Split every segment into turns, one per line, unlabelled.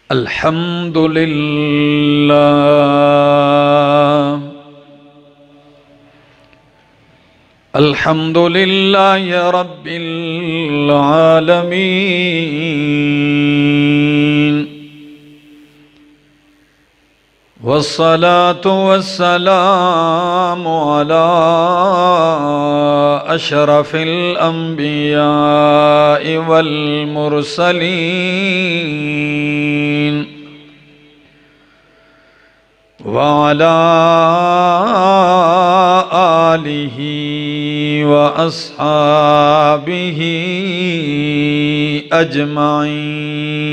अल्हम्दुलिल्लाह अल्हम्दुलिल्लाह रब्बिल आलमीन वस्सलातु वस्सलामु अला अशरफिल अंबियाइ वल मुरसलीन व अला आलिहि व अस्हाबिहि अजमाइन।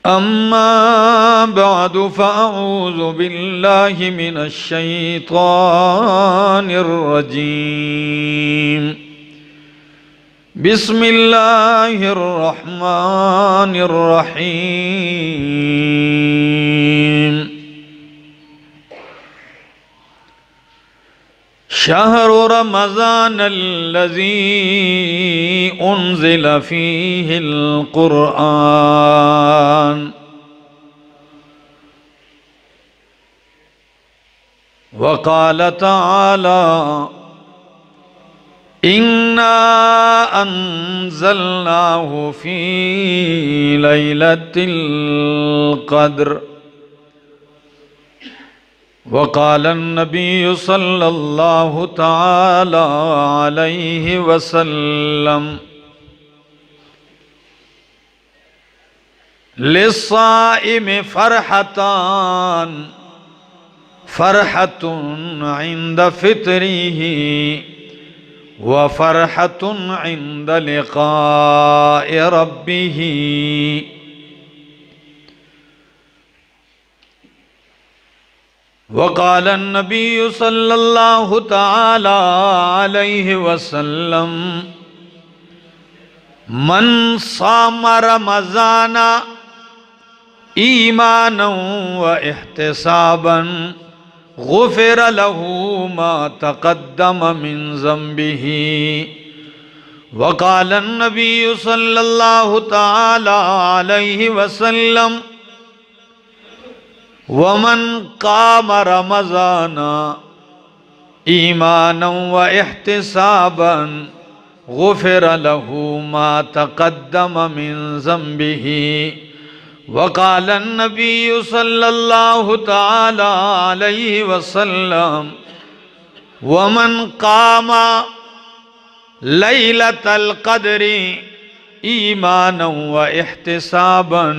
अम्मा बअदु फ़अऊज़ु बिल्लाहि मिनश शैतानिर रजीम। बिस्मिल्लाहिर रहमानिर रहीम। शहरु रमज़ानल्लज़ी उन्ज़िल फ़ीहिल क़ुरआन वक़ाल तआला इन्ना अंज़लनाहु फ़ी लैलतिल क़द्र वक़ाल नबी सल्लल्लाहु तआला अलैहि वसल्लम लिस्साइम फ़रहतान फ़रहतुन इंद फ़ित्रिही व फ़रहतुन इंद लिक़ाइ रब्बिही। वक़ाल नबी सल्लल्लाहु तआला अलैहि वसल्लम मन साम रमज़ाना ईमानन व इहतिसाबन गुफ़िर लहू मा तक़द्दम मिन ज़ंबिही। वक़ाल नबी सल्लल्लाहु तआला अलैहि वसल्लम वमन क़ाम रमज़ाना ईमानन व इहतिसाबन गुफ़िर लहू मा तक़द्दम मिन ज़ंबिही। वक़ाल नबी सल्लल्लाहु तआला अलैहि वसल्लम वमन क़ाम लैलतल क़द्रि ईमानन व इहतिसाबन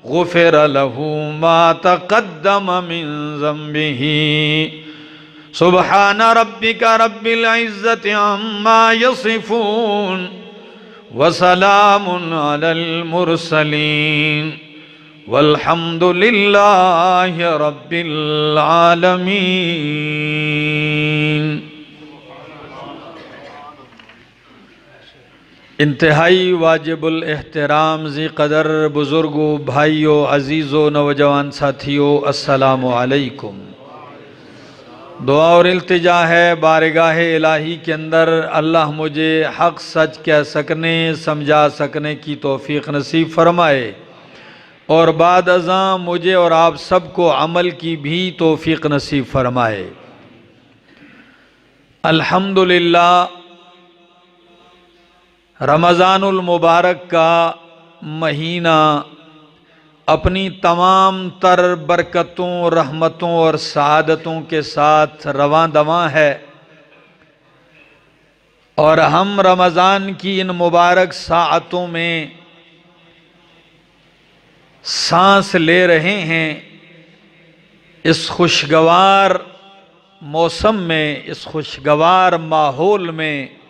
गुफ़िर लहू मा तक़द्दम मिन ज़ंबिही। सुब्हान रब्बिका रब्बिल इज़्ज़ति अम्मा यसिफ़ून व सलामुन अलल मुरसलीन वल्हम्दुलिल्लाहि रब्बिल आलमीन। इंतहाई वाजिबुल एहतराम ज़ी क़दर बुज़ुर्गो भाइयों अज़ीज़ो नौजवान साथियों अस्सलामु अलैकुम। दुआ और इल्तिजा है बारगाह इलाही के अंदर अल्लाह मुझे हक़ सच कह सकने समझा सकने की तौफ़ीक़ नसीब फ़रमाए और बाद अज़ां मुझे और आप सबको अमल की भी तौफ़ीक़ नसीब फ़रमाए। अल्हम्दुलिल्लाह रमज़ानुल मुबारक का महीना अपनी तमाम तर बरकतों रहमतों और सआदतों के साथ रवां दवां है और हम रमज़ान की इन मुबारक साअतों में सांस ले रहे हैं। इस खुशगवार मौसम में, इस खुशगवार माहौल में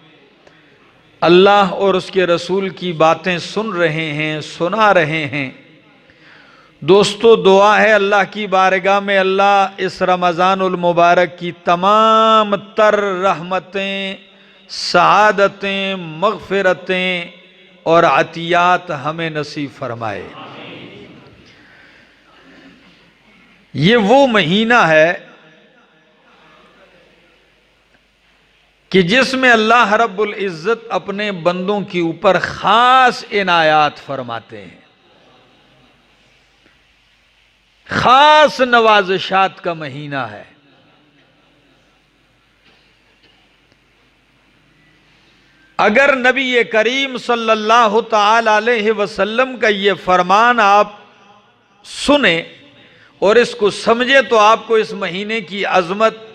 अल्लाह और उसके रसूल की बातें सुन रहे हैं, सुना रहे हैं। दोस्तों, दुआ है अल्लाह की बारगाह में अल्लाह इस रमज़ानुल मुबारक की तमाम तर रहमतें, सआदतें, मग़फ़िरतें और अतियात हमें नसीब फरमाए। ये वो महीना है कि जिसमें अल्लाह रब्बुल इज़्ज़त अपने बंदों के ऊपर खास इनायात फरमाते हैं, खास नवाज़िशात का महीना है। अगर नबी करीम सल्लल्लाहु ताला अलैहि वसल्लम का ये फरमान आप सुने और इसको समझे तो आपको इस महीने की अजमत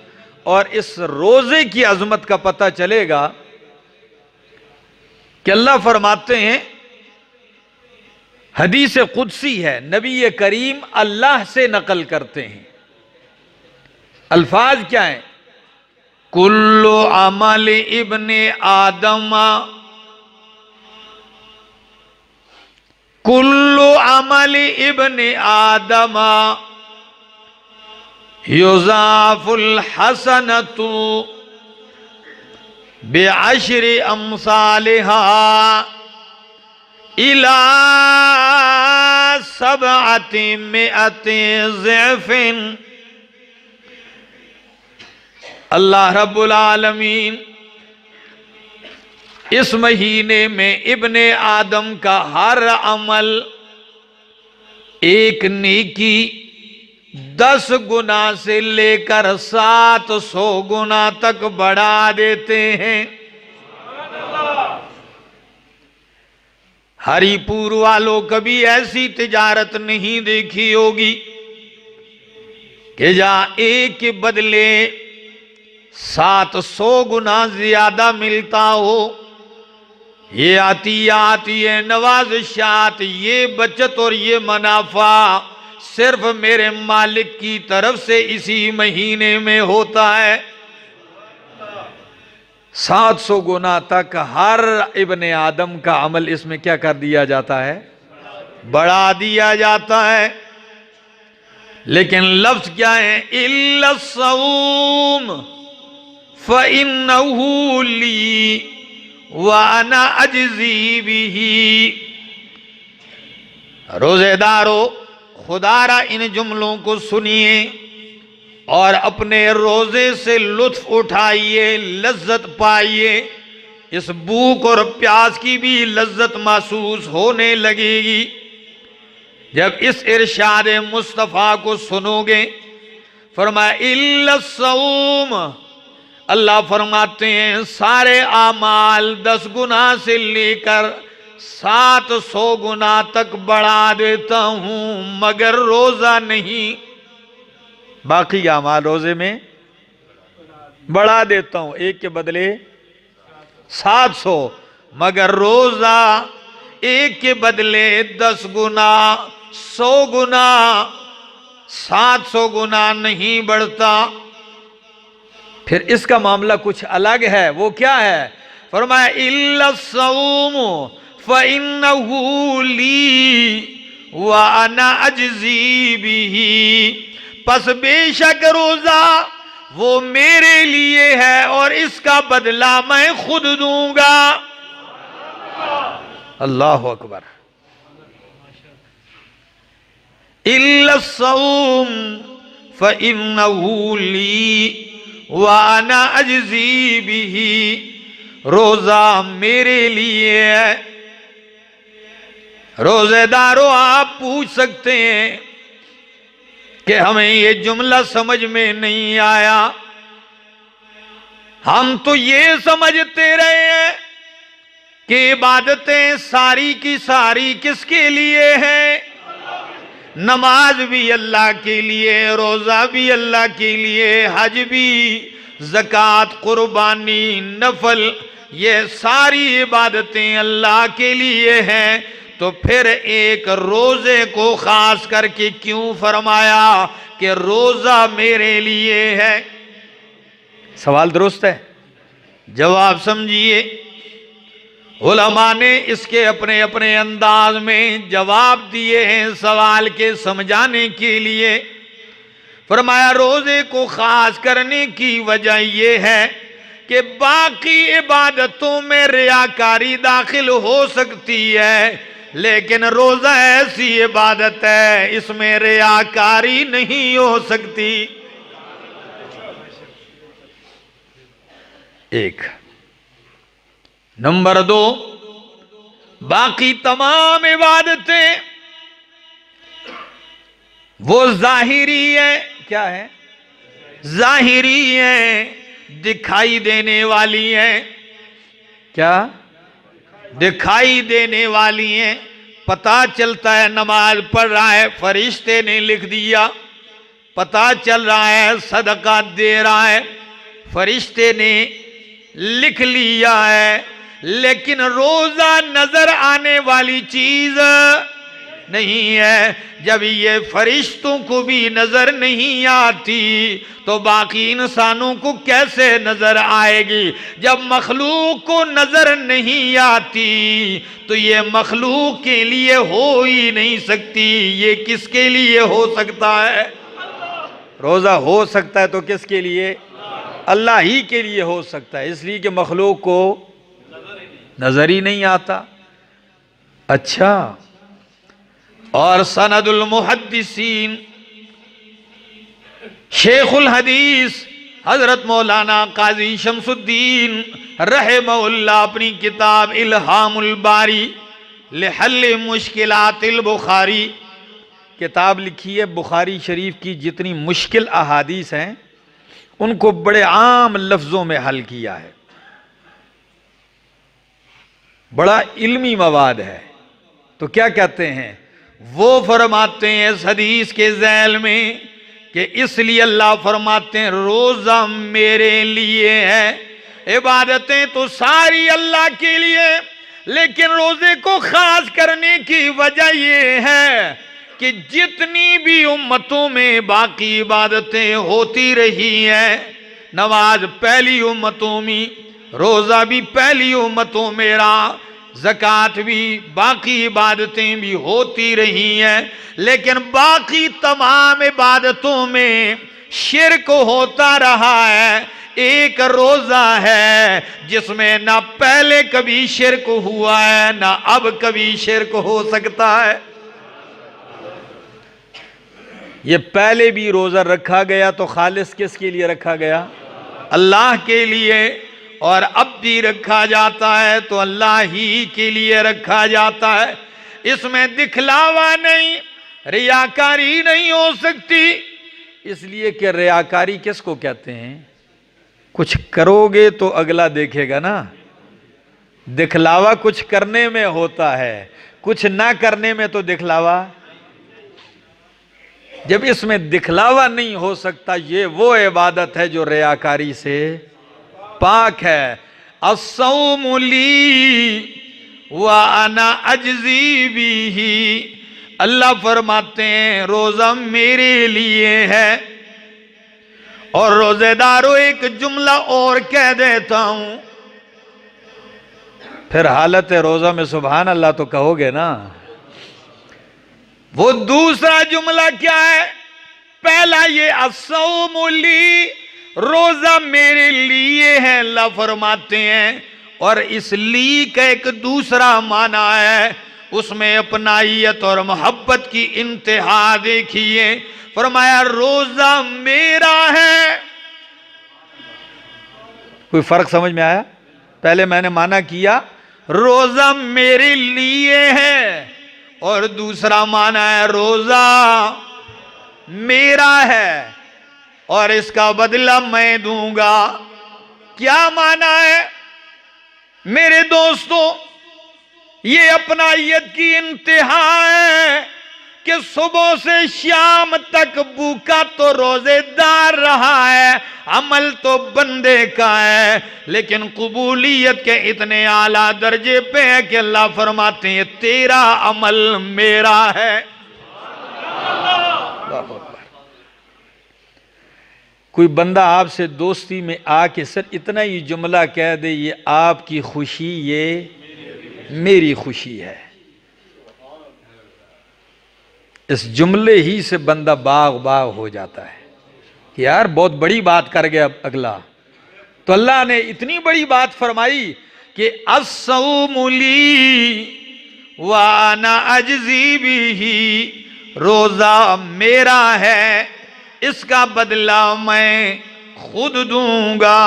और इस रोजे की अजमत का पता चलेगा कि अल्लाह फरमाते हैं, हदीस कुदसी है, नबी करीम अल्लाह से नकल करते हैं। अल्फाज क्या है? कुल्लु अमल इब्ने आदमा, कुल्लु अमल इब्ने आदमा युज़ाफुल हसनतु बेअश्रि अम्सालिहा इला सबअति मिअति ज़िफ़िन। अल्लाह रब्बुल आलमीन इस महीने में इब्ने आदम का हर अमल एक नेकी 10 गुना से लेकर 700 गुना तक बढ़ा देते हैं। हरिपुर वालों कभी ऐसी तिजारत नहीं देखी होगी कि जहां एक के बदले 700 गुना ज्यादा मिलता हो। ये आतियात, ये नवाज़िशात, ये बचत और ये मुनाफा सिर्फ मेरे मालिक की तरफ से इसी महीने में होता है। 700 गुना तक हर इब्ने आदम का अमल इसमें क्या कर दिया जाता है? बढ़ा दिया जाता है। लेकिन लफ्ज क्या है? इल्ला सऊम फ़इन्नहु ली व अना अजज़ी बिही। रोजेदारों, खुदारा इन जुमलों को सुनिए और अपने रोजे से लुत्फ उठाइए, लज्जत पाइए। इस भूख और प्यास की भी लज्जत महसूस होने लगेगी जब इस इरशाद मुस्तफ़ा को सुनोगे। फरमाया इल्ला सऊम, अल्लाह फरमाते हैं सारे आमाल 10 गुना से लेकर 700 गुना तक बढ़ा देता हूं, मगर रोजा नहीं। बाकी आमाल रोजे में बढ़ा देता हूं, एक के बदले 700, मगर रोजा एक के बदले 10 गुना, 100 गुना, 700 गुना नहीं बढ़ता। फिर इसका मामला कुछ अलग है। वो क्या है? फरमाया इल्ला सऊम फ़इन्नहु ली व अना अजज़ी बिही। पस बेशक रोजा वो मेरे लिए है और इसका बदला मैं खुद दूंगा। अल्लाह अकबर। इल्ला सऊम फ़इन्नहु ली व अना अजज़ी बिही। रोजा मेरे लिए है। रोजेदारों, आप पूछ सकते हैं कि हमें ये जुमला समझ में नहीं आया। हम तो ये समझते रहे हैं कि इबादतें सारी की सारी किसके लिए हैं? नमाज भी अल्लाह के लिए, रोजा भी अल्लाह के लिए, हज भी, ज़कात, कुर्बानी, नफल, ये सारी इबादतें अल्लाह के लिए हैं। तो फिर एक रोजे को खास करके क्यों फरमाया कि रोजा मेरे लिए है? सवाल दुरुस्त है, जवाब समझिए। उलमा ने इसके अपने अपने अंदाज में जवाब दिए हैं सवाल के समझाने के लिए। फरमाया रोजे को खास करने की वजह यह है कि बाकी इबादतों में रियाकारी दाखिल हो सकती है, लेकिन रोजा ऐसी इबादत है इसमें रियाकारी नहीं हो सकती। एक। नंबर 2, बाकी तमाम इबादतें वो जाहिरी है। क्या है? जाहिरी है, दिखाई देने वाली है। क्या? दिखाई देने वाली है। पता चलता है नमाज पढ़ रहा है, फरिश्ते ने लिख दिया। पता चल रहा है सदका दे रहा है, फरिश्ते ने लिख लिया है। लेकिन रोजा नजर आने वाली चीज नहीं है। जब ये फरिश्तों को भी नजर नहीं आती तो बाकी इंसानों को कैसे नजर आएगी? जब मखलूक को नजर नहीं आती तो ये मखलूक के लिए हो ही नहीं सकती। ये किसके लिए हो सकता है? रोजा हो सकता है तो किसके लिए? अल्लाह ही के लिए हो सकता है, इसलिए कि मखलूक को नजर ही नहीं आता। अच्छा, और सनदुल मुहद्दिसीन शेखुल हदीस हजरत मौलाना काजी शमसुद्दीन रहमहुल्लाह अपनी किताब इल्हामुल बारी लिहल्ल मुश्किलातिल बुखारी किताब लिखी है। बुखारी शरीफ की जितनी मुश्किल अहादीस हैं उनको बड़े आम लफ्जों में हल किया है। बड़ा इल्मी मवाद है। तो क्या कहते हैं वो? फरमाते हैं इस हदीस के ज़ैल में कि इसलिए अल्लाह फरमाते हैं रोजा मेरे लिए है। इबादतें तो सारी अल्लाह के लिए, लेकिन रोजे को खास करने की वजह यह है कि जितनी भी उम्मतों में बाकी इबादतें होती रही हैं, नमाज पहली उम्मतों में, रोजा भी पहली उम्मतों में रहा, ज़कात भी, बाकी इबादतें भी होती रही हैं, लेकिन बाकी तमाम इबादतों में शिर्क होता रहा है। एक रोजा है जिसमें ना पहले कभी शिर्क हुआ है ना अब कभी शिर्क हो सकता है। ये पहले भी रोजा रखा गया तो खालिस किसके लिए रखा गया? अल्लाह के लिए। और अब भी रखा जाता है तो अल्लाह ही के लिए रखा जाता है। इसमें दिखलावा नहीं, रियाकारी नहीं हो सकती। इसलिए कि रियाकारी किसको कहते हैं? कुछ करोगे तो अगला देखेगा ना। दिखलावा कुछ करने में होता है, कुछ ना करने में तो दिखलावा। जब इसमें दिखलावा नहीं हो सकता, ये वो इबादत है जो रियाकारी से पाक है। अस्सौमु ली व अना अजज़ी बिही, अल्लाह फरमाते हैं रोजा मेरे लिए है। और रोजेदारों एक जुमला और कह देता हूं, फिर हालत रोजा में सुभान अल्लाह तो कहोगे ना। वो दूसरा जुमला क्या है? पहला ये अस्सौमु ली, रोजा मेरे लिए है, अल्लाह फरमाते हैं। और इस ली का एक दूसरा माना है, उसमें अपनाइयत और मोहब्बत की इंतहा देखिए। फरमाया रोजा मेरा है। कोई फर्क समझ में आया? पहले मैंने माना किया रोजा मेरे लिए है, और दूसरा माना है रोजा मेरा है और इसका बदला मैं दूंगा। क्या माना है मेरे दोस्तों? ये अपनाइयत की इंतहा है कि सुबह से शाम तक भूखा तो रोजेदार रहा है, अमल तो बंदे का है, लेकिन कबूलियत के इतने आला दर्जे पे है कि अल्लाह फरमाते हैं तेरा अमल मेरा है। कोई बंदा आपसे दोस्ती में आके सर इतना ही जुमला कह दे, ये आपकी खुशी, ये मेरी खुशी है, इस जुमले ही से बंदा बाग बाग हो जाता है कि यार बहुत बड़ी बात कर गया अगला। तो अल्लाह ने इतनी बड़ी बात फरमाई कि अस्सौमु ली व अना अजज़ी बिही, रोजा मेरा है, इसका बदला मैं खुद दूंगा।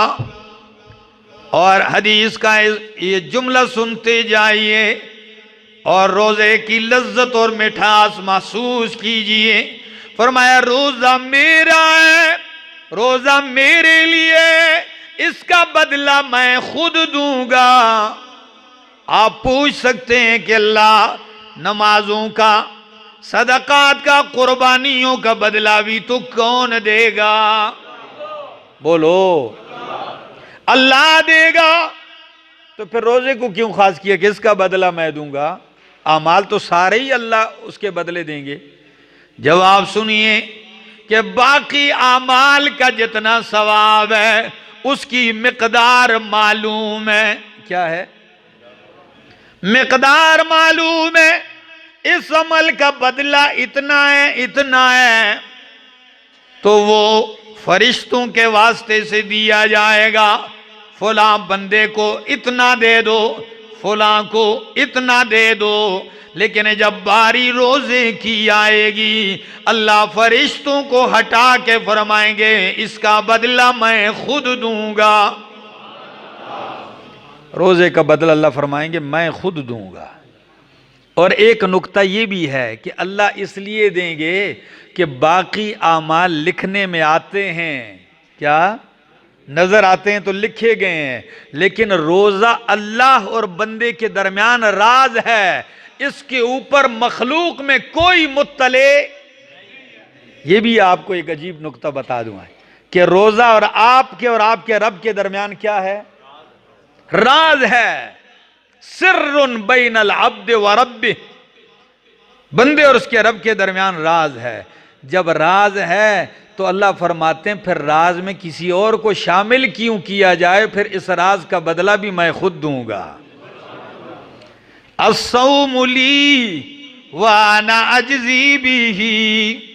और हदीस का ये जुमला सुनते जाइए और रोजे की लज्जत और मिठास महसूस कीजिए। फरमाया रोजा मेरा है, रोजा मेरे लिए, इसका बदला मैं खुद दूंगा। आप पूछ सकते हैं कि अल्लाह नमाजों का, सदकात का, कुर्बानियों का बदला भी तो कौन देगा? बोलो, अल्लाह देगा। तो फिर रोजे को क्यों खास किया कि इसका बदला मैं दूंगा? अमाल तो सारे ही अल्लाह उसके बदले देंगे। जवाब सुनिए कि बाकी अमाल का जितना सवाब है उसकी मिकदार मालूम है। क्या है? मिकदार मालूम है। इस अमल का बदला इतना है, इतना है, तो वो फरिश्तों के वास्ते से दिया जाएगा। फुला बंदे को इतना दे दो, फुला को इतना दे दो। लेकिन जब बारी रोजे की आएगी, अल्लाह फरिश्तों को हटा के फरमाएंगे इसका बदला मैं खुद दूंगा। रोजे का बदला अल्लाह फरमाएंगे मैं खुद दूंगा। और एक नुक्ता ये भी है कि अल्लाह इसलिए देंगे कि बाकी आमाल लिखने में आते हैं, क्या नजर आते हैं तो लिखे गए हैं, लेकिन रोजा अल्लाह और बंदे के दरमियान राज है। इसके ऊपर मखलूक में कोई मुत्तले। ये भी आपको एक अजीब नुक्ता बता दूं कि रोजा और आपके रब के दरमियान क्या है? राज है। सिर्रुन बैनल अब्द व रब्बिह, बंदे और उसके रब के दरमियान राज है। जब राज है तो अल्लाह फरमाते हैं फिर राज में किसी और को शामिल क्यों किया जाए, फिर इस राज का बदला भी मैं खुद दूंगा। अस्सौमु ली व अना अजज़ी बिही।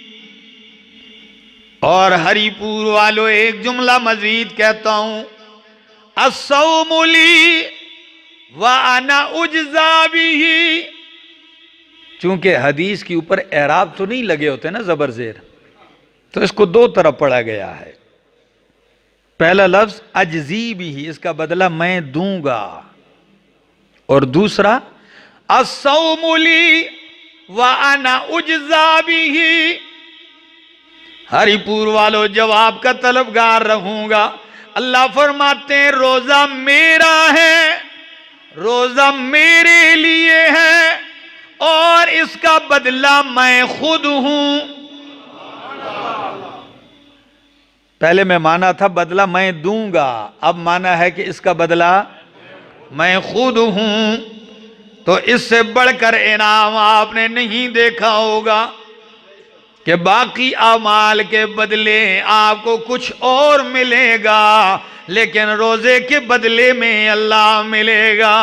और हरिपुर वालों एक जुमला मजीद कहता हूं, अस्सौमु ली व अना उज्ज़ा बिही। चूंकि हदीस के ऊपर एराब तो नहीं लगे होते ना जबर जेर, तो इसको दो तरफ पढ़ा गया है। पहला लफ्ज अजज़ी बिही, इसका बदला मैं दूंगा, और दूसरा अस्सौमु ली व अना उज्ज़ा बिही। हरिपुर वालों जवाब का तलबगार रहूंगा। अल्लाह फरमाते हैं रोजा मेरा है, रोजा मेरे लिए है, और इसका बदला मैं खुद हूं। पहले मैं माना था बदला मैं दूंगा, अब माना है कि इसका बदला मैं खुद हूं। तो इससे बढ़कर इनाम आपने नहीं देखा होगा कि बाकी अमाल के बदले आपको कुछ और मिलेगा, लेकिन रोजे के बदले में अल्लाह मिलेगा।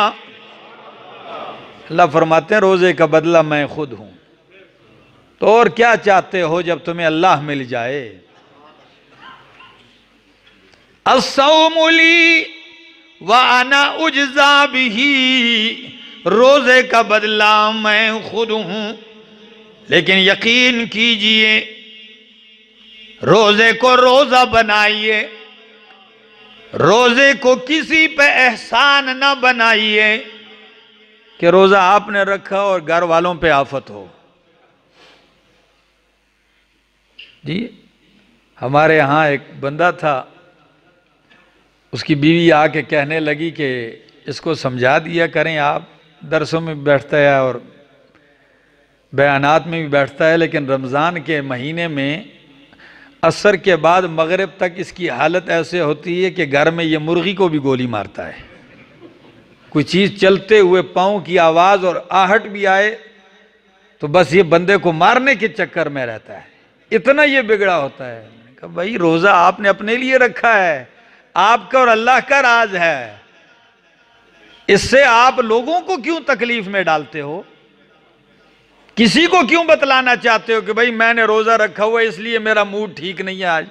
अल्लाह फरमाते हैं रोजे का बदला मैं खुद हूं। तो और क्या चाहते हो जब तुम्हें अल्लाह मिल जाए। अस्सौमु ली व अना उज्ज़ा बिही, रोजे का बदला मैं खुद हूं। लेकिन यकीन कीजिए, रोजे को रोजा बनाइए, रोजे को किसी पे एहसान ना बनाइए कि रोजा आपने रखा और घर वालों पे आफत हो। जी, हमारे यहाँ एक बंदा था, उसकी बीवी आके कहने लगी कि इसको समझा दिया करें, आप दरसों में भी बैठता है और बयानात में भी बैठता है, लेकिन रमज़ान के महीने में असर के बाद मगरिब तक इसकी हालत ऐसे होती है कि घर में ये मुर्गी को भी गोली मारता है। कोई चीज़ चलते हुए पाँव की आवाज़ और आहट भी आए तो बस ये बंदे को मारने के चक्कर में रहता है, इतना ये बिगड़ा होता है। मैंने कहा भाई रोज़ा आपने अपने लिए रखा है, आपका और अल्लाह का राज है, इससे आप लोगों को क्यों तकलीफ में डालते हो? किसी को क्यों बतलाना चाहते हो कि भाई मैंने रोजा रखा हुआ है इसलिए मेरा मूड ठीक नहीं है आज।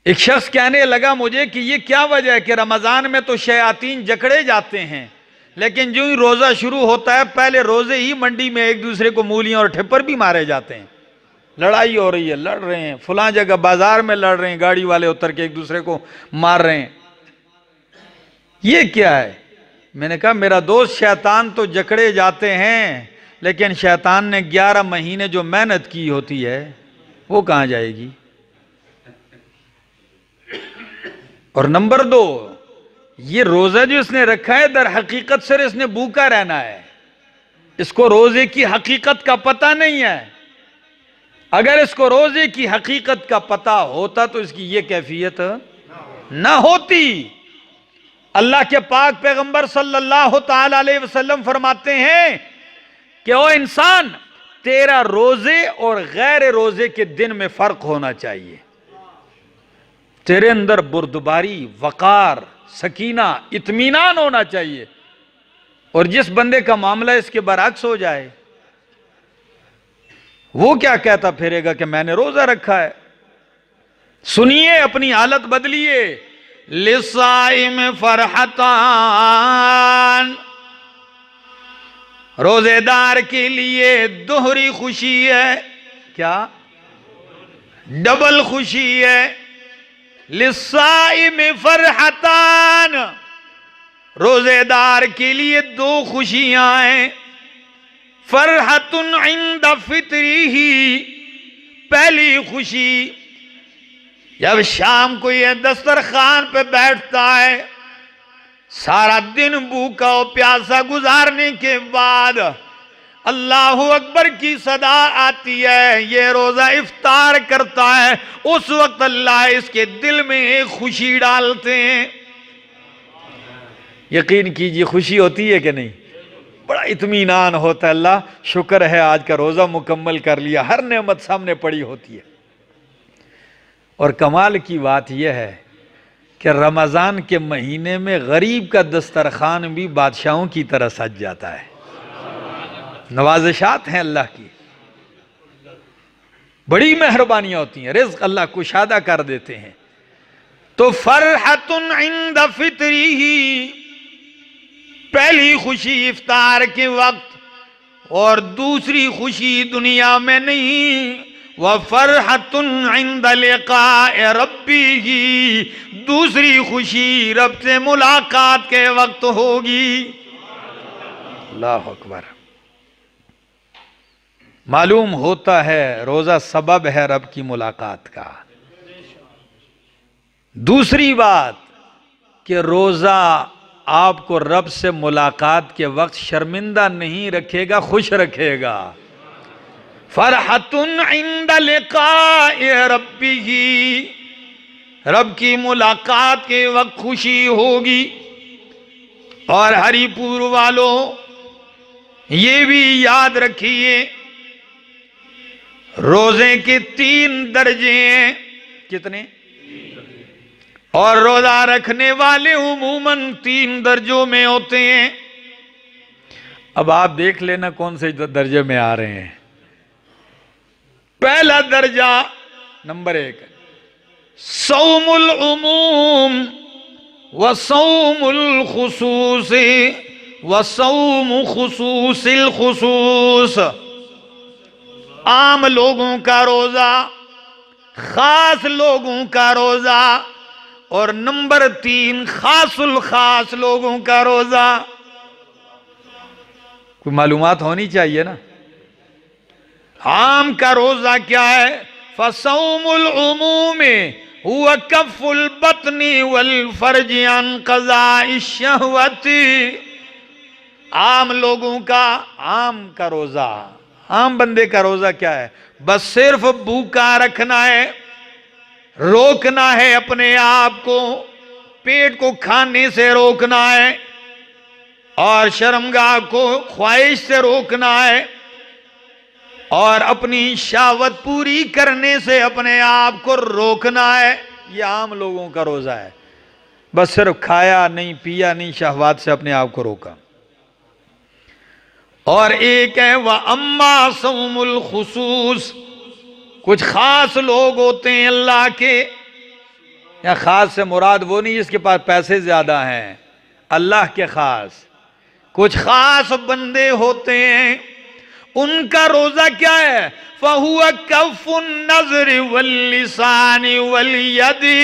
एक शख्स कहने लगा मुझे कि ये क्या वजह है कि रमजान में तो शयातीन जकड़े जाते हैं, लेकिन जो ही रोजा शुरू होता है पहले रोजे ही मंडी में एक दूसरे को मूलियां और ठिप्पर भी मारे जाते हैं। लड़ाई हो रही है, लड़ रहे हैं, फलां जगह बाजार में लड़ रहे हैं, गाड़ी वाले उतर के एक दूसरे को मार रहे हैं। ये क्या है? मैंने कहा मेरा दोस्त, शैतान तो जकड़े जाते हैं, लेकिन शैतान ने 11 महीने जो मेहनत की होती है वो कहां जाएगी? और नंबर 2, ये रोजा जो इसने रखा है, दर हकीकत सर इसने भूखा रहना है, इसको रोजे की हकीकत का पता नहीं है। अगर इसको रोजे की हकीकत का पता होता तो इसकी ये कैफियत ना होती। अल्लाह के पाक पैगंबर सल्लल्लाहु ताला अलैहि वसल्लम फरमाते हैं कि ओ इंसान, तेरा रोजे और गैर रोजे के दिन में फर्क होना चाहिए। तेरे अंदर बुर्दबारी, वकार, सकीना, इत्मीनान होना चाहिए। और जिस बंदे का मामला इसके बरअक्स हो जाए, वो क्या कहता फिरेगा कि मैंने रोजा रखा है। सुनिए, अपनी हालत बदलिए। लिसाइम फरहतान, रोजेदार के लिए दोहरी खुशी है। क्या? डबल खुशी है। लिसाइम फरहतान, रोजेदार के लिए 2 खुशियां हैं। फरहतुन इंद फित्रिही, पहली खुशी जब शाम को यह दस्तरखान पे बैठता है, सारा दिन भूखा और प्यासा गुजारने के बाद अल्लाहु अकबर की सदा आती है, ये रोजा इफ्तार करता है, उस वक्त अल्लाह इसके दिल में एक खुशी डालते हैं। यकीन कीजिए, खुशी होती है कि नहीं? बड़ा इत्मीनान होता है, अल्लाह शुक्र है आज का रोजा मुकम्मल कर लिया, हर नेमत सामने पड़ी होती है। और कमाल की बात यह है कि रमजान के महीने में गरीब का दस्तरखान भी बादशाहों की तरह सज जाता है। नवाज़िशात हैं अल्लाह की, बड़ी मेहरबानियां होती हैं, रिज़्क़ अल्लाह कुशादा कर देते हैं। तो फरहतुन इंद फित्रिही, पहली खुशी इफ्तार के वक्त, और दूसरी खुशी दुनिया में नहीं। व फरहतुन इंद लिक़ाए रब्बिही, दूसरी खुशी रब से मुलाकात के वक्त होगी। अल्लाहु अकबर। मालूम होता है रोजा सबब है रब की मुलाकात का। दूसरी बात कि रोजा आपको रब से मुलाकात के वक्त शर्मिंदा नहीं रखेगा, खुश रखेगा। फरहतुन इंद लिक़ाए रब्बिही, रब की मुलाकात के वक्त खुशी होगी। और हरिपुर वालों, ये भी याद रखिए, रोजे के 3 दर्जे हैं। कितने? और रोजा रखने वाले उमूमन 3 दर्जों में होते हैं। अब आप देख लेना कौन से दर्जे में आ रहे हैं। पहला दर्जा, नंबर 1, सौमुल उमूम व सौमुल खुसूस व सौम खुसूसिल खुसूस, आम लोगों का रोजा, खास लोगों का रोजा। और नंबर 3, खासुल खास लोगों का रोजा। कोई मालूमात होनी चाहिए ना। आम का रोजा क्या है? फसौमुल उमूमी हुवा कफ़ुल बत्नी वल फर्ज अन क़ज़ाइश शहवती, आम लोगों का, आम का रोजा, आम बंदे का रोजा क्या है? बस सिर्फ भूखा रखना है, रोकना है अपने आप को, पेट को खाने से रोकना है, और शर्मगाह को ख्वाहिश से रोकना है, और अपनी शहवत पूरी करने से अपने आप को रोकना है। यह आम लोगों का रोजा है। बस सिर्फ खाया नहीं, पिया नहीं, शहवात से अपने आप को रोका। और एक है वह अम्मा सौमुल खुसूस, कुछ खास लोग होते हैं अल्लाह के, या खास से मुराद वो नहीं जिसके पास पैसे ज्यादा हैं, अल्लाह के खास कुछ खास बंदे होते हैं, उनका रोजा क्या है? फहुआ कफ़ुन नज़र वल्लिसानी वल्यदी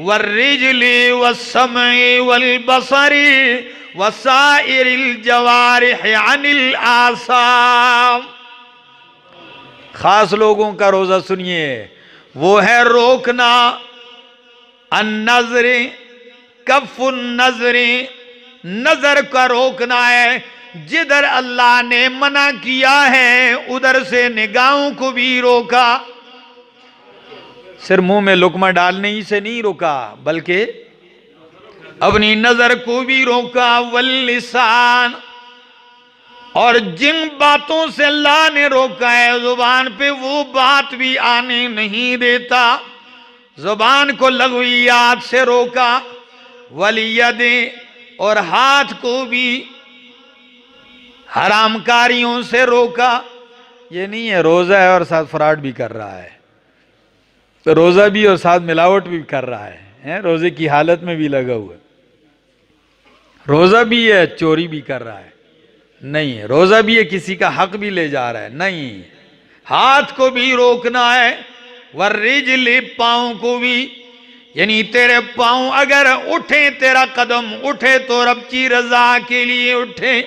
वर्रिजली वस्समई वल्बसरी वसाइरिल जवारिह अनिल आसाम। खास लोगों का रोजा सुनिए, वो है रोकना, अन्नज़र, कफ़ुन नज़र, नजर का रोकना है। जिधर अल्लाह ने मना किया है उधर से निगाहों को भी रोका। सिर्फ मुंह में लुकमा डालने ही से नहीं रोका, बल्कि अपनी नजर को भी रोका। वल्लिसान, और जिन बातों से अल्लाह ने रोका है जुबान पे वो बात भी आने नहीं देता, जुबान को लग़वियात से रोका। वलियदे, और हाथ को भी हरामकारियों से रोका। ये नहीं है रोजा है और साथ फ्रॉड भी कर रहा है, तो रोजा भी और साथ मिलावट भी कर रहा है, रोजे की हालत में भी लगा हुआ है। रोजा भी है चोरी भी कर रहा है, नहीं है। रोजा भी है किसी का हक भी ले जा रहा है, नहीं। हाथ को भी रोकना है। वर्रिजली, पांव को भी, यानी तेरे पांव अगर उठे, तेरा कदम उठे तो रब की रजा के लिए उठे,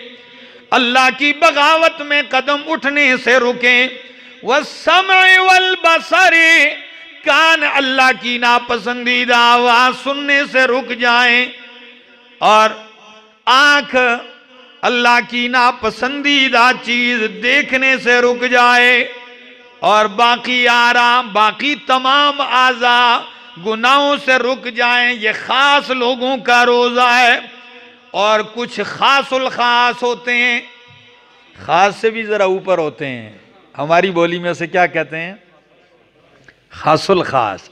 अल्लाह की बगावत में कदम उठने से रुके। वस्समई वल्बसरी, कान अल्लाह की नापसंदीदा आवाज सुनने से रुक जाएं, और आंख अल्लाह की नापसंदीदा चीज देखने से रुक जाए, और बाकी आराम, बाकी तमाम आज़ा गुनाहों से रुक जाएं। ये खास लोगों का रोजा है। और कुछ खासुल खास होते हैं, खास से भी जरा ऊपर होते हैं। हमारी बोली में से क्या कहते हैं? खासुल खास।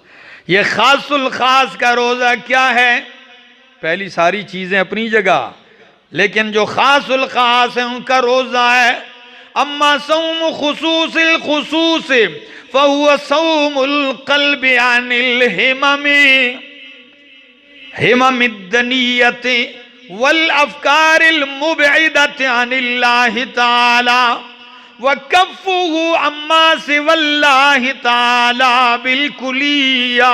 ये खासुल खास का रोजा क्या है? पहली सारी चीजें अपनी जगह, लेकिन जो खासुल खास है उनका रोजा है। अम्मा सौम खुसूसिल खुसूस फहुवा सौमुल क़ल्बि अनिल हिममी हिममिद्दनियति वल अफ़कारिल मुबइदति अनिल्लाहि ताला व कफ़्फ़ुहु अम्मा सिवल्लाहि ताला बिल्कुलिया।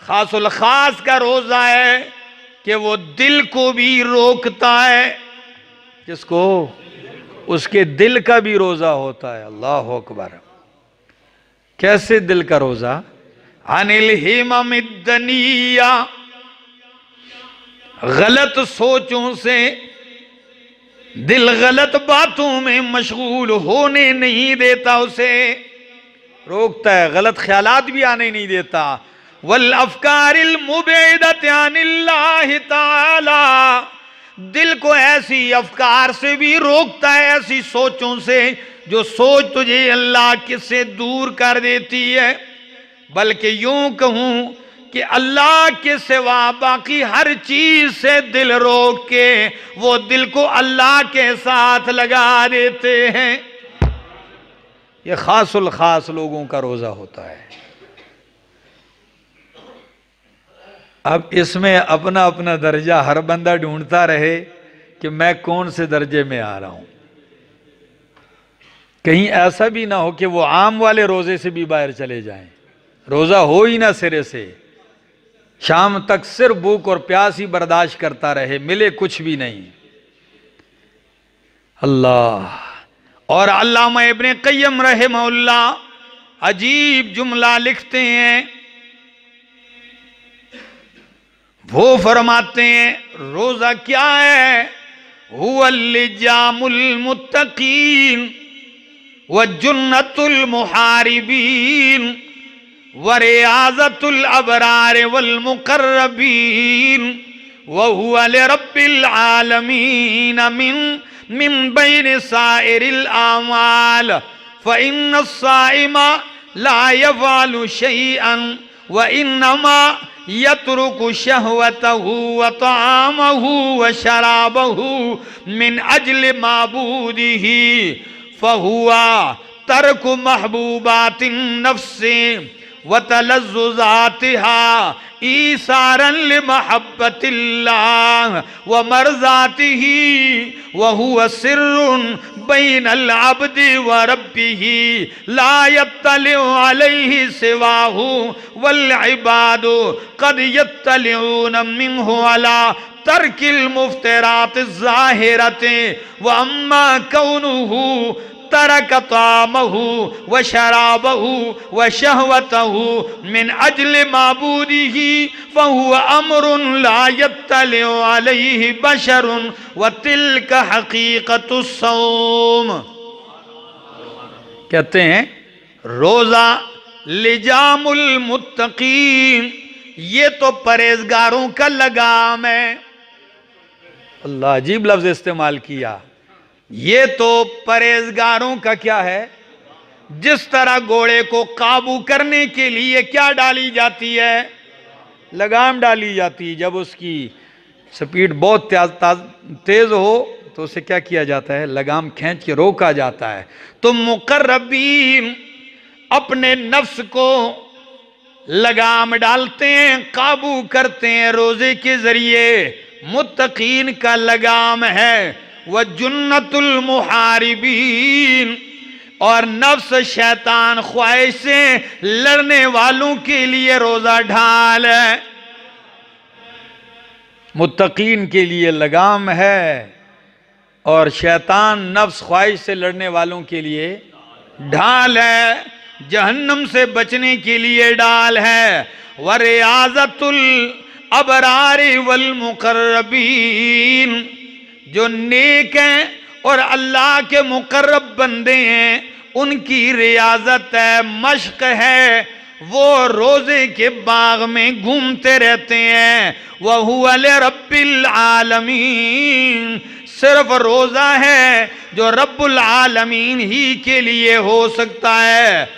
खासुल खास का रोजा है कि वो दिल को भी रोकता है। किसको? उसके दिल का भी रोजा होता है। अल्लाह अकबर। कैसे दिल का रोजा? अनिल हिममिद्दनिया, गलत सोचों से दिल गलत बातों में मशगूल होने नहीं देता, उसे रोकता है, गलत ख्यालात भी आने नहीं देता। वल अफ़कारिल मुबइदति अनिल्लाहि ताला, दिल को ऐसी अफकार से भी रोकता है, ऐसी सोचों से जो सोच तुझे अल्लाह किससे दूर कर देती है। बल्कि यूं कहूं कि अल्लाह के सिवा बाकी हर चीज से दिल रोक के वो दिल को अल्लाह के साथ लगा देते हैं। ये खासुल खास लोगों का रोजा होता है। अब इसमें अपना अपना दर्जा हर बंदा ढूंढता रहे कि मैं कौन से दर्जे में आ रहा हूं। कहीं ऐसा भी ना हो कि वो आम वाले रोजे से भी बाहर चले जाएं, रोजा हो ही ना सिरे से, शाम तक सिर्फ भूख और प्यास ही बर्दाश्त करता रहे, मिले कुछ भी नहीं। अल्लाह। और अल्लामा इब्ने क़य्यम रहमहुल्लाह अजीब जुमला लिखते हैं। वो फरमाते हैं रोजा क्या है? हुवल लिजामुल मुत्तकीन व जुन्नतुल मुहारिबीन व रियाज़तुल अबरार वल मुक़र्रबीन व हुवा लिरब्बिल आलमीन मिन बैन साइरिल आमाल फ इन्न साइमा ला यफ़अलु शैअन व इन्नमा यत्रुकु शहवतहु व तामहु व शराबहु मिन अजल माबूदिही फहुआ तर्कु महबूबातिन नफ्स व तलज़्ज़ुज़ातिहा ईसारन लिमहब्बतिल्लाह व मरज़ातिही व हुवा सिर्रुन बैनल अब्दि व रब्बिही ला यत्तलिउ अलैहि सिवाहु वल इबादु क़द यत्तलिऊन मिन्हु अला तर्किल मुफ्तिरात ज़ाहिरते व अम्मा कौनुहु तरक तामहु व शराबहु व शहवतहु मिन अजल माबूदिही फहुवा अमरुन ला यत्तलिउ अलैहि बशरुन व तिल्क हकीकतुस सौम। कहते हैं रोजा लिजामुल मुत्तकीन, ये तो परहेजगारों का लगाम है। अल्लाह अजीब लफ्ज इस्तेमाल किया। ये तो परहेजगारों का क्या है? जिस तरह घोड़े को काबू करने के लिए क्या डाली जाती है? लगाम डाली जाती है। जब उसकी स्पीड बहुत तेज हो तो उसे क्या किया जाता है? लगाम खींच के रोका जाता है। तो मुकर्रबीन अपने नफ्स को लगाम डालते हैं, काबू करते हैं रोजे के जरिए। मुत्तकीन का लगाम है वह जुन्नतुल मुहारिबीन, और नफ्स शैतान ख्वाहिश से लड़ने वालों के लिए रोजा ढाल है। मुत्तकीन के लिए लगाम है और शैतान नफ्स ख्वाहिश से लड़ने वालों के लिए ढाल है। जहन्नम से बचने के लिए डाल है। व रियाज़तुल अबरारी वल मुकर्रबीन, जो नेक हैं और अल्लाह के मुकर्रब बंदे हैं उनकी रियाजत है, मश्क है। वो रोजे के बाग में घूमते रहते हैं। वह हुवा लिरब्बिल आलमीन, सिर्फ रोजा है जो रब्बुल आलमीन ही के लिए हो सकता है।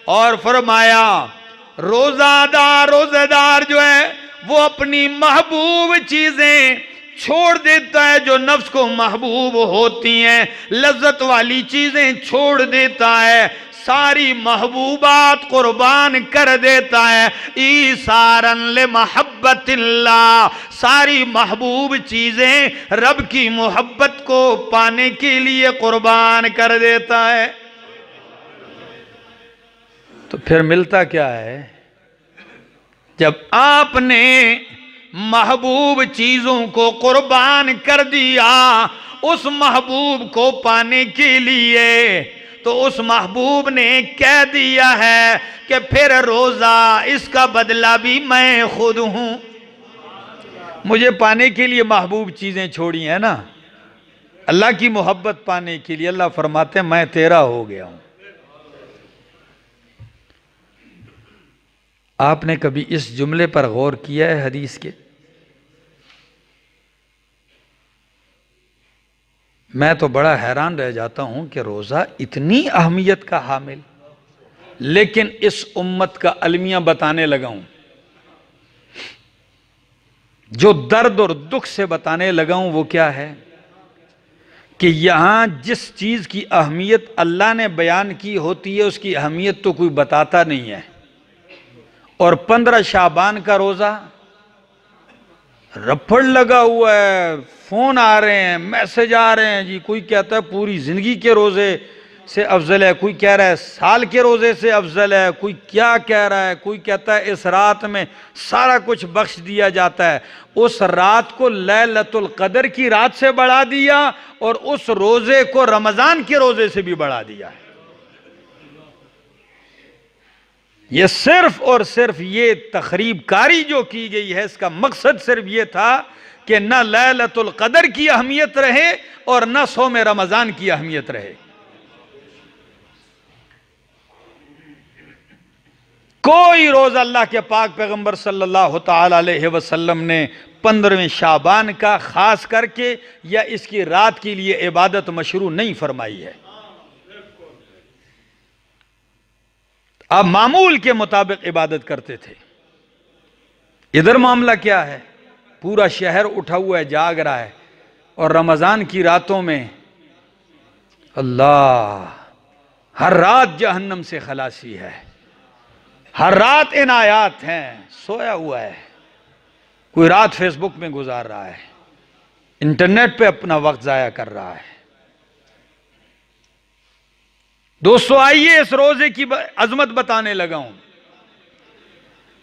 और फरमाया रोजेदार जो है वो अपनी महबूब चीजें छोड़ देता है, जो नफ्स को महबूब होती हैं, लज्जत वाली चीजें छोड़ देता है, सारी महबूबात कुर्बान कर देता है। ईसारन ले महब्बतिल्लाह, सारी महबूब चीजें रब की मोहब्बत को पाने के लिए कुर्बान कर देता है। तो फिर मिलता क्या है? जब आपने महबूब चीजों को कुर्बान कर दिया उस महबूब को पाने के लिए, तो उस महबूब ने कह दिया है कि फिर रोजा इसका बदला भी मैं खुद हूं। मुझे पाने के लिए महबूब चीजें छोड़ी है ना, अल्लाह की मोहब्बत पाने के लिए। अल्लाह फरमाते हैं मैं तेरा हो गया हूं। आपने कभी इस जुमले पर गौर किया है हदीस के? मैं तो बड़ा हैरान रह जाता हूं कि रोजा इतनी अहमियत का हामिल, लेकिन इस उम्मत का अलमिया बताने लगा हूं, जो दर्द और दुख से बताने लगा हूं वो क्या है कि यहां जिस चीज की अहमियत अल्लाह ने बयान की होती है उसकी अहमियत तो कोई बताता नहीं है। और 15 शाबान का रोजा रफड़ लगा हुआ है, फोन आ रहे हैं, मैसेज आ रहे हैं जी। कोई कहता है पूरी जिंदगी के रोजे से अफजल है, कोई कह रहा है साल के रोजे से अफजल है, कोई क्या कह रहा है, कोई कहता है इस रात में सारा कुछ बख्श दिया जाता है। उस रात को लैलतुल कदर की रात से बढ़ा दिया और उस रोजे को रमजान के रोजे से भी बढ़ा दिया है। ये सिर्फ और सिर्फ ये तखरीब कारी जो की गई है, इसका मकसद सिर्फ ये था कि न लैलतुल कदर की अहमियत रहे और न सौम रमजान की अहमियत रहे। कोई रोज अल्लाह के पाक पैगंबर सल्लल्लाहु ताला अलैहि वसल्लम ने 15वें शाबान का खास करके या इसकी रात के लिए इबादत मशरू नहीं फरमाई है। आप मामूल के मुताबिक इबादत करते थे। इधर मामला क्या है? पूरा शहर उठा हुआ है, जाग रहा है, और रमजान की रातों में अल्लाह हर रात जहन्नम से खलासी है, हर रात इनायात हैं, सोया हुआ है। कोई रात फेसबुक में गुजार रहा है, इंटरनेट पे अपना वक्त जाया कर रहा है। दोस्तों आइए इस रोजे की अजमत बताने लगा हूं।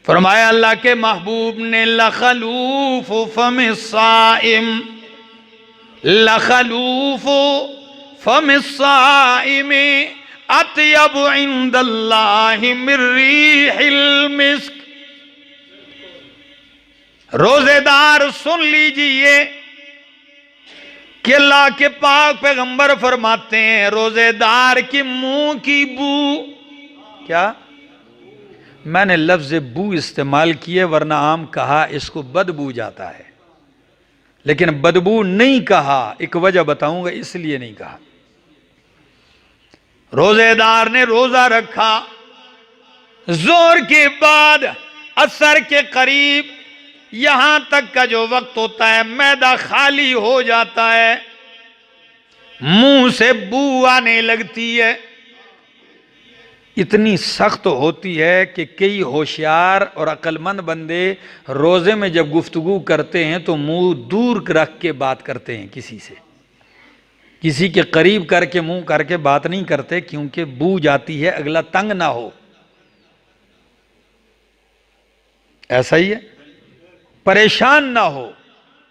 फरमाया अल्लाह के महबूब ने, लखलूफ फमिस्साइम, लखलूफ फमिस्साइम अत्यब इंदल्लाहि मिर रिहिल मिस्क। रोजेदार सुन लीजिए कि अल्लाह के पाक पैगंबर फरमाते हैं, रोजेदार के मुंह की बू, क्या मैंने लफ्ज बू इस्तेमाल किए, वरना आम कहा इसको बदबू जाता है, लेकिन बदबू नहीं कहा। एक वजह बताऊंगा इसलिए नहीं कहा। रोजेदार ने रोजा रखा, जोर के बाद असर के करीब यहां तक का जो वक्त होता है, मैदा खाली हो जाता है, मुंह से बू आने लगती है। इतनी सख्त होती है कि कई होशियार और अक्लमंद बंदे रोजे में जब गुफ्तगू करते हैं तो मुंह दूर रख के बात करते हैं, किसी से, किसी के करीब करके मुंह करके बात नहीं करते, क्योंकि बू जाती है, अगला तंग ना हो। ऐसा ही है, परेशान ना हो,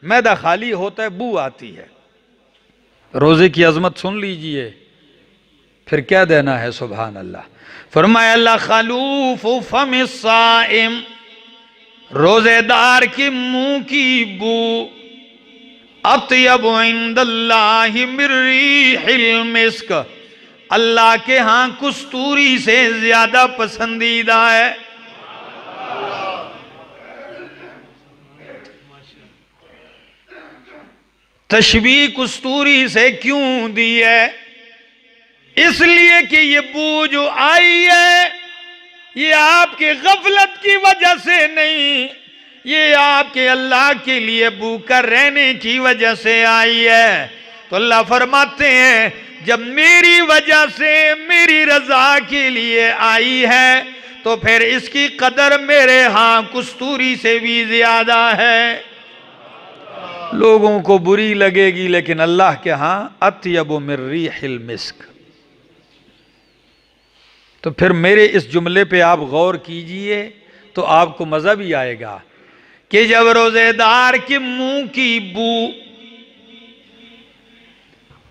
मैदा खाली होता है, बू आती है। रोजे की अजमत सुन लीजिए, फिर क्या देना है। सुभान अल्लाह। फरमाया अल्लाह खलूफ फमिस्साइम, रोजेदार के मुंह की बू अत्यब इंदल्लाहि मिर रिहिल मिस्क, अल्लाह के यहां कस्तूरी से ज्यादा पसंदीदा है। तशबीह कस्तूरी से क्यों दी है? इसलिए कि ये बू जो आई है ये आपके गफलत की वजह से नहीं, ये आपके अल्लाह के लिए भूखा रहने की वजह से आई है। तो अल्लाह फरमाते हैं, जब मेरी वजह से, मेरी रजा के लिए आई है, तो फिर इसकी कदर मेरे यहां कस्तूरी से भी ज्यादा है। लोगों को बुरी लगेगी, लेकिन अल्लाह के यहां अत्यब मिर रिहिल मिस्क। तो फिर मेरे इस जुमले पे आप गौर कीजिए तो आपको मजा भी आएगा कि जब रोजेदार के मुंह की बू,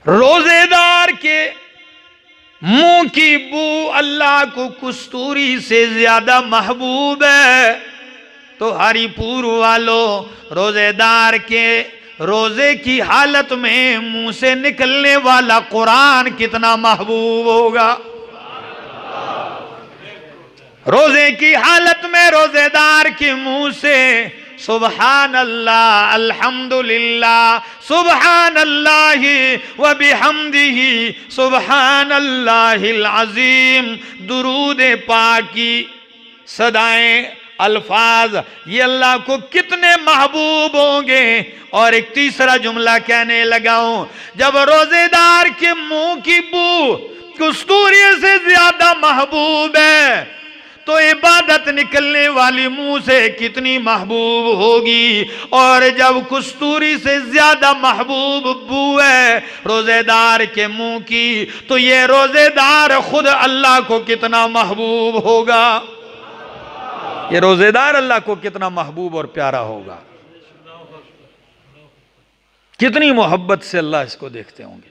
रोजेदार के मुंह की बू अल्लाह को कस्तूरी से ज्यादा महबूब है, तो हरिपुर वालों, रोजेदार के रोजे की हालत में मुंह से निकलने वाला कुरान कितना महबूब होगा। रोजे की हालत में रोजेदार के मुंह से सुबहान अल्लाह, अल्हम्दुलिल्लाह, सुबहान अल्लाह व बिहम्दिही, सुबहान अल्लाहिल अजीम, दुरूद पाक की सदाएं, अल्फाज ये अल्लाह को कितने महबूब होंगे। और एक तीसरा जुमला कहने लगा हूं, जब रोजेदार के मुंह की बू कस्तूरी से ज्यादा महबूब है, तो इबादत निकलने वाली मुंह से कितनी महबूब होगी। और जब कस्तूरी से ज्यादा महबूब बू है रोजेदार के मुंह की, तो ये रोजेदार खुद अल्लाह को कितना महबूब होगा। ये रोजेदार अल्लाह को कितना महबूब और प्यारा होगा, कितनी मोहब्बत से अल्लाह इसको देखते होंगे।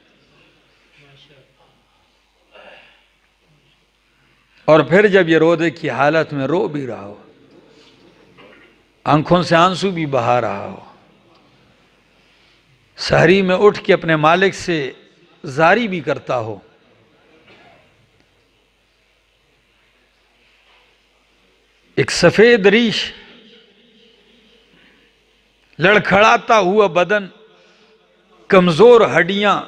और फिर जब ये रोजे की हालत में रो भी रहा हो, आंखों से आंसू भी बहा रहा हो, सहरी में उठ के अपने मालिक से जारी भी करता हो, एक सफेद रीश, लड़खड़ाता हुआ बदन, कमजोर हड्डियां,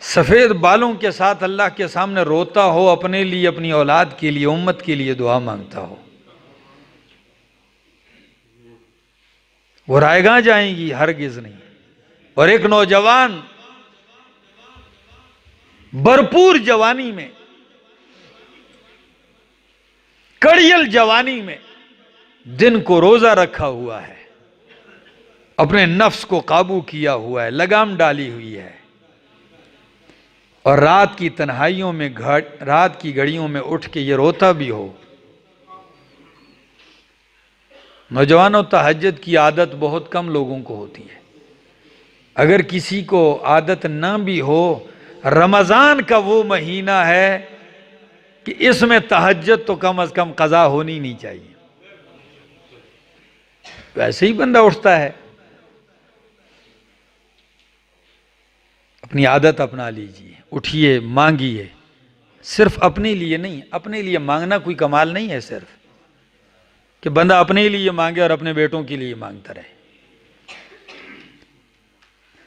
सफेद बालों के साथ अल्लाह के सामने रोता हो, अपने लिए, अपनी औलाद के लिए, उम्मत के लिए दुआ मांगता हो। वो रायगां जाएंगी? हरगिज नहीं। और एक नौजवान भरपूर जवानी में, कड़ियल जवानी में दिन को रोजा रखा हुआ है, अपने नफ्स को काबू किया हुआ है, लगाम डाली हुई है, और रात की तन्हाइयों में रात की घड़ियों में उठ के ये रोता भी हो। नौजवानों, तहज्जुद की आदत बहुत कम लोगों को होती है। अगर किसी को आदत ना भी हो, रमजान का वो महीना है कि इसमें तहज्जुद तो कम से कम कज़ा होनी नहीं चाहिए। वैसे ही बंदा उठता है। अपनी आदत अपना लीजिए, उठिए, मांगिए। सिर्फ अपने लिए नहीं, अपने लिए मांगना कोई कमाल नहीं है सिर्फ कि बंदा अपने लिए मांगे और अपने बेटों के लिए मांगता रहे।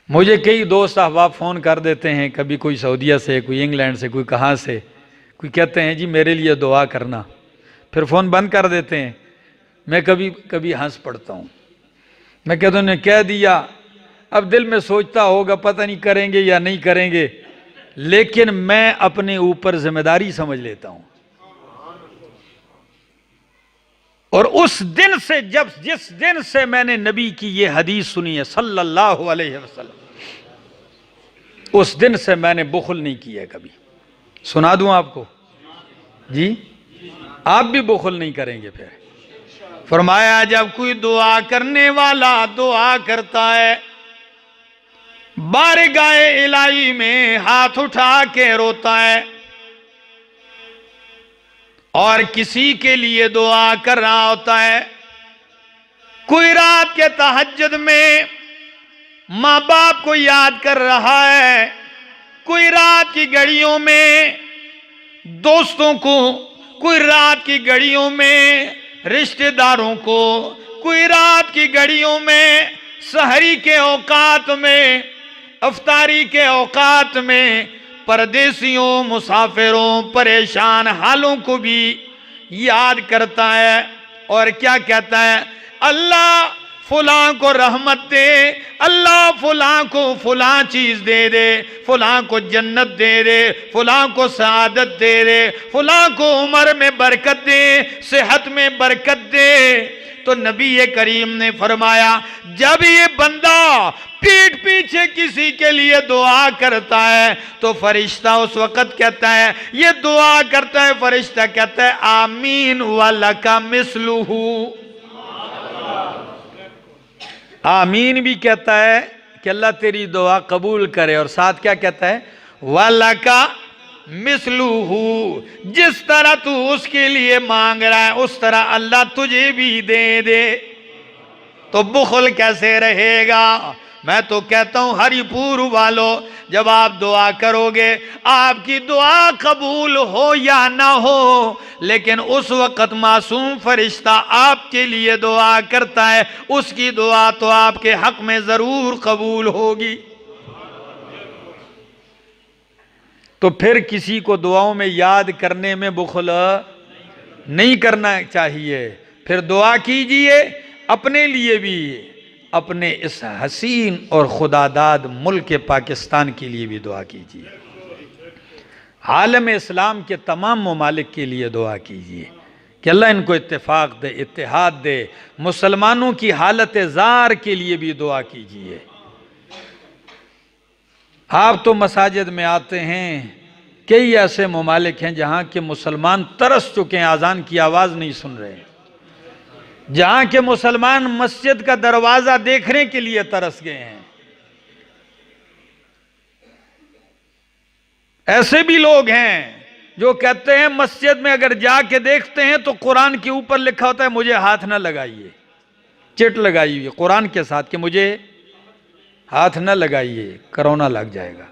मुझे कई दोस्त अहबाब फ़ोन कर देते हैं, कभी कोई सऊदीया से, कोई इंग्लैंड से, कोई कहाँ से, कोई कहते हैं जी मेरे लिए दुआ करना, फिर फ़ोन बंद कर देते हैं। मैं कभी कभी हंस पड़ता हूँ। मैं कहता हूँ कह दिया, अब दिल में सोचता होगा पता नहीं करेंगे या नहीं करेंगे, लेकिन मैं अपने ऊपर जिम्मेदारी समझ लेता हूँ। और उस दिन से, जिस दिन से मैंने नबी की ये हदीस सुनी है सल्लल्लाहु अलैहि वसल्लम, उस दिन से मैंने बुखल नहीं किया कभी। सुना दूं आपको जी, आप भी बुखल नहीं करेंगे। फिर फरमाया, जब कोई दुआ करने वाला दुआ करता है, बारगाए इलाही में हाथ उठा के रोता है और किसी के लिए दुआ कर रहा होता है, कोई रात के तहज्जुद में माँ बाप को याद कर रहा है, कोई रात की घड़ियों में दोस्तों को, कोई रात की घड़ियों में रिश्तेदारों को, कोई रात की घड़ियों में सहरी के औकात में, अफ्तारी के औकात में परदेसियों, मुसाफिरों, परेशान हालों को भी याद करता है। और क्या कहता है, अल्लाह फुलां को रहमत दे, अल्लाह फुलां को फुलां चीज दे दे, फुलां को जन्नत दे दे, फुलां को सआदत दे दे, फुलां को उम्र में बरकत दे, सेहत में बरकत दे। तो नबी करीम ने फरमाया, जब ये बंदा पीठ पीछे किसी के लिए दुआ करता है तो फरिश्ता उस वक्त कहता है, ये दुआ करता है, फरिश्ता कहता है आमीन वलका मिसलुहु। आमीन भी कहता है कि अल्लाह तेरी दुआ कबूल करे, और साथ क्या कहता है, वलका मिसलुहु, जिस तरह तू उसके लिए मांग रहा है उस तरह अल्लाह तुझे भी दे दे। तो बुखल कैसे रहेगा। मैं तो कहता हूं हरिपुर वालों, जब आप दुआ करोगे, आपकी दुआ कबूल हो या ना हो, लेकिन उस वक्त मासूम फरिश्ता आपके लिए दुआ करता है, उसकी दुआ तो आपके हक में जरूर कबूल होगी। तो फिर किसी को दुआओं में याद करने में बुखल नहीं करना चाहिए। फिर दुआ कीजिए अपने लिए भी, अपने इस हसीन और खुदादाद मुल्क पाकिस्तान के लिए भी दुआ कीजिए, आलम इस्लाम के तमाम ममालिक के लिए दुआ कीजिए कि अल्लाह इनको इत्तेफाक दे, इत्तेहाद दे। मुसलमानों की हालत ज़ार के लिए भी दुआ कीजिए। आप तो मसाजिद में आते हैं, कई ऐसे ममालिक हैं जहाँ के मुसलमान तरस चुके हैं, आज़ान की आवाज़ नहीं सुन रहे, जहाँ के मुसलमान मस्जिद का दरवाज़ा देखने के लिए तरस गए हैं। ऐसे भी लोग हैं जो कहते हैं मस्जिद में अगर जाके देखते हैं तो कुरान के ऊपर लिखा होता है मुझे हाथ ना लगाइए, चिट लगाई हुई कुरान के साथ कि मुझे हाथ न लगाइए, कोरोना लग जाएगा।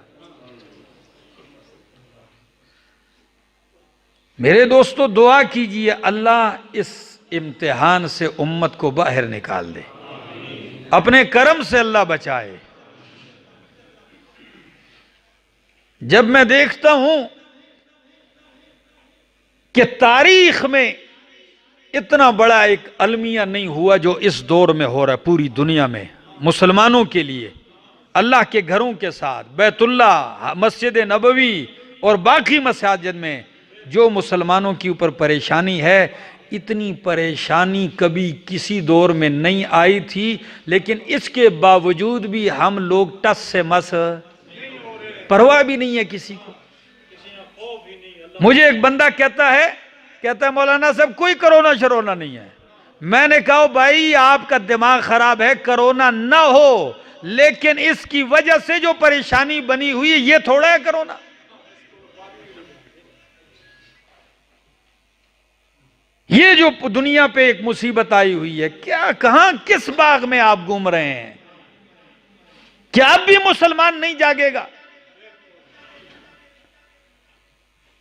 मेरे दोस्तों, दुआ कीजिए अल्लाह इस इम्तिहान से उम्मत को बाहर निकाल दे, अपने करम से अल्लाह बचाए। जब मैं देखता हूं कि तारीख में इतना बड़ा एक अलमिया नहीं हुआ जो इस दौर में हो रहा है पूरी दुनिया में, मुसलमानों के लिए, अल्लाह के घरों के साथ, बैतुल्लाह, मस्जिद नबवी और बाकी मसाजिद में जो मुसलमानों के ऊपर परेशानी है, इतनी परेशानी कभी किसी दौर में नहीं आई थी, लेकिन इसके बावजूद भी हम लोग टस से मस, परवाह भी नहीं है किसी को। मुझे एक बंदा कहता है मौलाना साहब कोई कोरोना शरोना नहीं है। मैंने कहा भाई आपका दिमाग खराब है, कोरोना ना हो लेकिन इसकी वजह से जो परेशानी बनी हुई है ये थोड़ा है कोरोना। ये जो दुनिया पे एक मुसीबत आई हुई है, क्या कहां किस बाग में आप घूम रहे हैं? क्या अब भी मुसलमान नहीं जागेगा?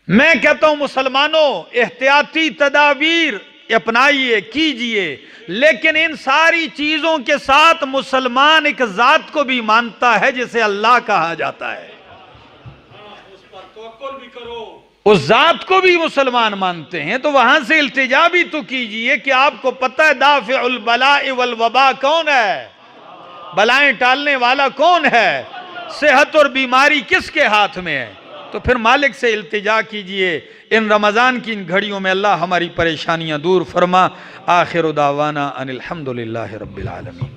मैं कहता हूं मुसलमानों एहतियाती तदाबीर अपनाइए, कीजिए, लेकिन इन सारी चीजों के साथ मुसलमान एक जात को भी मानता है जिसे अल्लाह कहा जाता है। उस पर तवक्कुल भी करो, उस जात को भी मुसलमान मानते हैं, तो वहां से इल्तिजा भी तो कीजिए कि आपको पता है दाफिउल बलाए वल वबा कौन है, बलाएं टालने वाला कौन है, सेहत और बीमारी किसके हाथ में है। तो फिर मालिक से इल्तिजा कीजिए। इन रमज़ान की इन घड़ियों में अल्लाह हमारी परेशानियां दूर फरमा। आखिर दावाना अनिल हम्दुलिल्लाहि रब्बिल आलमीन।